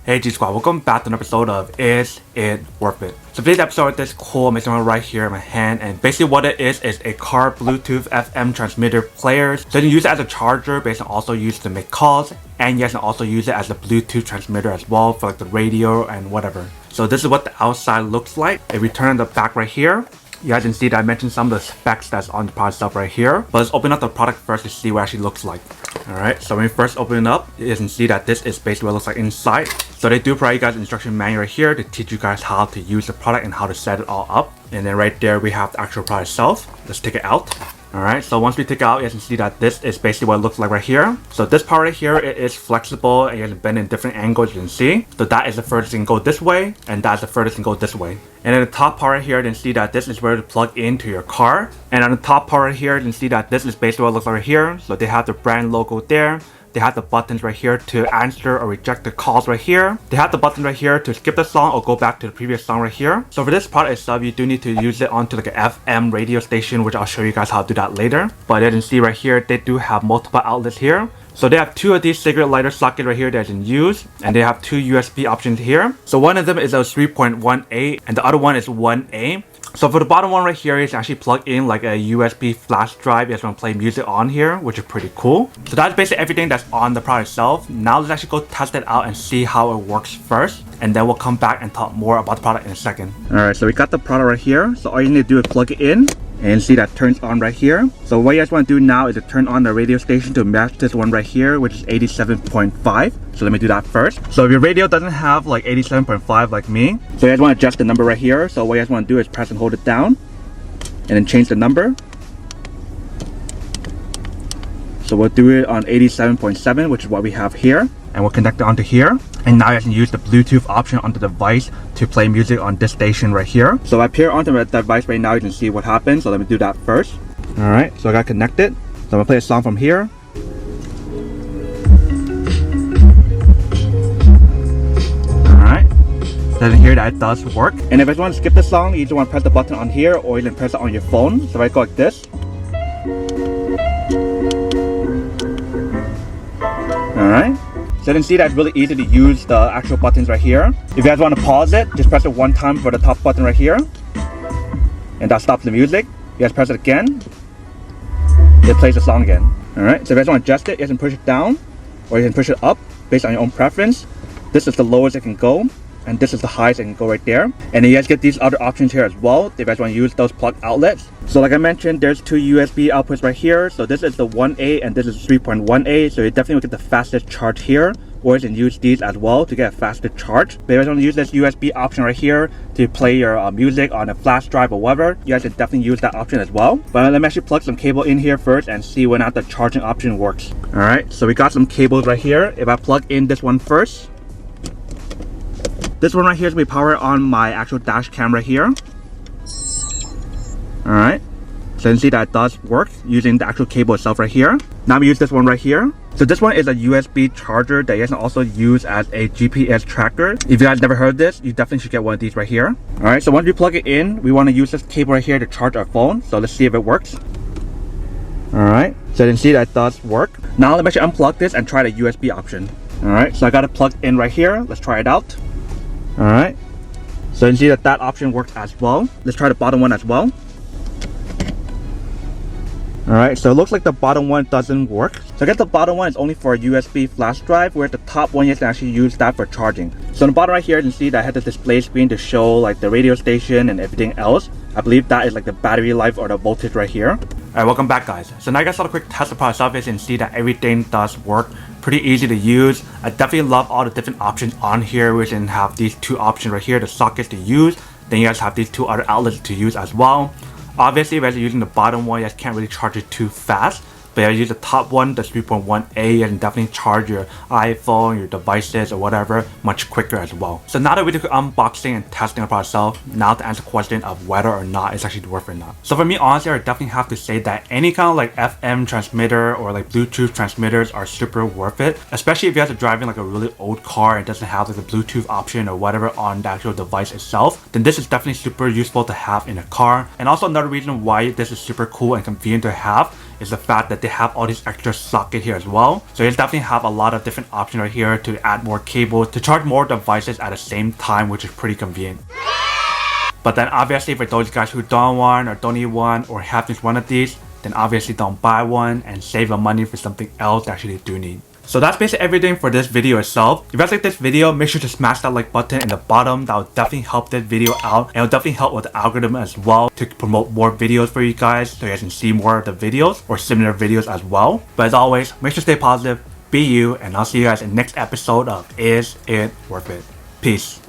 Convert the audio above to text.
Hey G Squad, welcome back to an episode of Is It Worth It? So today's episode is this cool amazing one right here in my hand, and basically what it is a car Bluetooth FM transmitter player. So you can use it as a charger, but you can also use it to make calls, and you can also use it as a Bluetooth transmitter as well for like the radio and whatever. So this is what the outside looks like. If we turn on the back right here, you guys can see that I mentioned some of the specs that's on the product stuff right here. But let's open up the product first to see what it actually looks like. Alright, so when we first open it up, you can see that this is basically what it looks like inside. So they do provide you guys an instruction manual right here to teach you guys how to use the product and how to set it all up. And then right there we have the actual product itself. Let's take it out. Alright, so once we take it out, you can see that this is basically what it looks like right here. So this part right here, it is flexible and you can bend in different angles, you can see. So that is the furthest you can go this way, and that's the furthest you can go this way. And then the top part right here, you can see that this is where to plug into your car. And on the top part right here, you can see that this is basically what it looks like right here. So they have the brand logo there. They have the buttons right here to answer or reject the calls right here. They have the button right here to skip the song or go back to the previous song right here. So for this product itself, you do need to use it onto like an FM radio station, which I'll show you guys how to do that later. But as you can see right here, they do have multiple outlets here. So they have two of these cigarette lighter sockets right here that you can use, and they have two USB options here. So one of them is a 3.1A and the other one is 1A. So for the bottom one right here, you can actually plug in like a USB flash drive. You guys want to play music on here, which is pretty cool. So that's basically everything that's on the product itself. Now let's actually go test it out and see how it works first, and then we'll come back and talk more about the product in a second. Alright, so we got the product right here. So all you need to do is plug it in. And see that turns on right here. So what you guys want to do now is to turn on the radio station to match this one right here, which is 87.5. So let me do that first. So if your radio doesn't have like 87.5 like me, so you guys want to adjust the number right here. So what you guys want to do is press and hold it down and then change the number. So we'll do it on 87.7, which is what we have here, and we'll connect it onto here. And now you can use the Bluetooth option on the device to play music on this station right here. So I pair onto the device right now, you can see what happens. So let me do that first. Alright, so I got connected. So I'm gonna play a song from here. Alright, so then here that does work. And if I just want to skip the song, you just want to press the button on here, or you can press it on your phone. So if I go like this. Alright. So you can see that it's really easy to use the actual buttons right here. If you guys want to pause it, just press it one time for the top button right here. And that stops the music. You guys press it again. It plays the song again. Alright, so if you guys want to adjust it, you can push it down, or you can push it up based on your own preference. This is the lowest it can go, and this is the highest it can go right there. And then you guys get these other options here as well if you guys want to use those plug outlets. So like I mentioned, there's two USB outputs right here. So this is the 1A and this is 3.1A. So you definitely will get the fastest charge here, or you can use these as well to get a faster charge. But if you guys want to use this USB option right here to play your music on a flash drive or whatever, you guys can definitely use that option as well. But let me actually plug some cable in here first and see whether or not the charging option works. Alright, so we got some cables right here. If I plug in this one first, this one right here is going to be powered on my actual dash cam right here. Alright, so you can see that it does work using the actual cable itself right here. Now we use this one right here. So this one is a USB charger that you guys can also use as a GPS tracker. If you guys never heard of this, you definitely should get one of these right here. Alright, so once we plug it in, we want to use this cable right here to charge our phone. So let's see if it works. Alright, so you can see that it does work. Now let me actually unplug this and try the USB option. Alright, so I got it plugged in right here. Let's try it out. Alright, so you can see that that option works as well. Let's try the bottom one as well. Alright, so it looks like the bottom one doesn't work. So I guess the bottom one is only for a USB flash drive, where the top one you can actually use that for charging. So on the bottom right here, you can see that I had the display screen to show like the radio station and everything else. I believe that is like the battery life or the voltage right here. Alright, welcome back guys. So now you guys saw the quick test of the product itself, you can see that everything does work. Pretty easy to use. I definitely love all the different options on here. We can have these two options right here, the sockets to use. Then you guys have these two other outlets to use as well. Obviously, if you guys are using the bottom one, you guys can't really charge it too fast. But if you use the top one, the 3.1A, you can definitely charge your iPhone, your devices, or whatever much quicker as well. So now that we did unboxing and testing the product itself, now to answer the question of whether or not it's actually worth it or not. So for me, honestly, I definitely have to say that any kind of like FM transmitter or like Bluetooth transmitters are super worth it. Especially if you guys are driving like a really old car and doesn't have like the Bluetooth option or whatever on the actual device itself, then this is definitely super useful to have in a car. And also another reason why this is super cool and convenient to have is the fact that they have all these extra sockets here as well. So you definitely have a lot of different options right here to add more cables to charge more devices at the same time, which is pretty convenient. But then obviously for those guys who don't want or don't need one or have just one of these, then obviously don't buy one and save the money for something else that actually you do need. So that's basically everything for this video itself. If you guys like this video, make sure to smash that like button in the bottom. That will definitely help this video out, and it will definitely help with the algorithm as well to promote more videos for you guys so you guys can see more of the videos or similar videos as well. But as always, make sure to stay positive, be you, and I'll see you guys in the next episode of Is It Worth It? Peace.